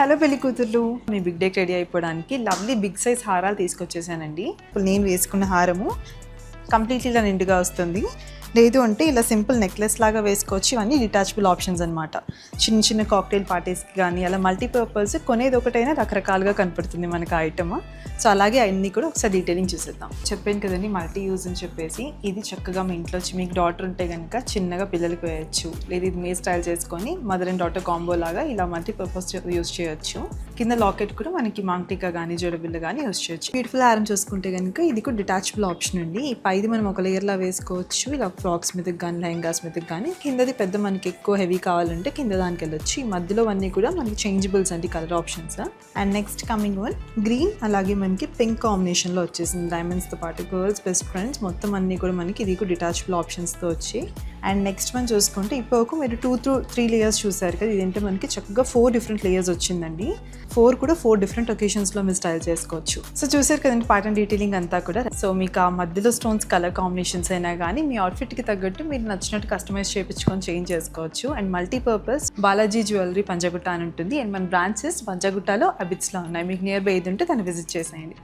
Hello పెళ్లి కూతుర్లు, మీ big డేకి రెడీ అయిపోవడానికి లవ్లీ బిగ్ సైజ్ హారాలు తీసుకొచ్చేసానండి. ఇప్పుడు నేను వేసుకున్న హారము కంప్లీట్లీ ఇలా నిండుగా వస్తుంది. లేదు అంటే ఇలా సింపుల్ నెక్లెస్ లాగా వేసుకోవచ్చు. ఇవన్నీ డిటాచబుల్ ఆప్షన్స్ అనమాట. చిన్న చిన్న కాక్టైల్ పార్టీస్కి కానీ అలా మల్టీపర్పస్ కొనేది ఒకటైనా రకరకాలుగా కనపడుతుంది మనకు ఆ ఐటమ్. సో అలాగే అన్నీ కూడా ఒకసారి డీటెయిలింగ్ చూసేద్దాం. చెప్పాను కదండి మల్టీ యూజ్ అని చెప్పేసి. ఇది చక్కగా మీ ఇంట్లో వచ్చి మీకు డాటర్ ఉంటే కనుక చిన్నగా పిల్లలకి వేయచ్చు. లేదు ఇది మీ స్టైల్ చేసుకొని మదర్ అండ్ డాటర్ కాంబో లాగా ఇలా మల్టీపర్పస్ యూజ్ చేయొచ్చు. కింద లాకెట్ కూడా మనకి మాంగ్టికా కానీ జోడబిల్ల కానీ యూజ్ చేయొచ్చు. బ్యూటిఫుల్ హారం చూసుకుంటే కనుక ఇది కూడా డిటాచబుల్ ఆప్షన్ అండి. ఈ పైది మనం ఒక లేయర్లా వేసుకోవచ్చు. ఇలా ఫ్రాక్స్ మీదకి కానీ లెహంగాస్ మీదకి కానీ. కిందది పెద్ద మనకి ఎక్కువ హెవీ కావాలంటే కింద దానికి వెళ్ళొచ్చు. ఈ మధ్యలో అన్నీ కూడా మనకి చేంజబుల్స్ అండి, colour options. And next coming one green, అలాగే మనకి పింక్ కాంబినేషన్లో వచ్చేసింది డైమండ్స్తో పాటు. గర్ల్స్ బెస్ట్ ఫ్రెండ్స్ మొత్తం అన్నీ కూడా మనకి ఇది కూడా డిటాచబుల్ ఆప్షన్స్తో వచ్చి. అండ్ నెక్స్ట్ వన్ చూసుకుంటే ఇప్పుడు మీరు 2 to 3 లేయర్స్ చూసారు కదా. ఇదేంటే మనకి చక్కగా 4 డిఫరెంట్ లేయర్స్ వచ్చిందండి. 4 కూడా 4 డిఫరెంట్ ఒకేషన్స్లో మీరు స్టైల్ చేసుకోవచ్చు. సో చూసారు కదండి ప్యాటర్న్ డీటెయిలింగ్ అంతా కూడా. సో మీకు ఆ మధ్యలో స్టోన్స్ కలర్ కాంబినేషన్స్ అయినా కానీ మీ అవుట్ఫిట్కి తగ్గట్టు మీరు నచ్చినట్టు కస్టమైజ్ చేయించుకొని చేంజ్ చేసుకోవచ్చు. And multipurpose Balaji jewellery Panjagutta అని ఉంటుంది. అండ్ మన బ్రాంచెస్ పంజాగుట్టలో అబిట్స్లో ఉన్నాయి. మీకు నియర్ బై ఏది ఉంటే దాన్ని విజిట్ చేసేయండి.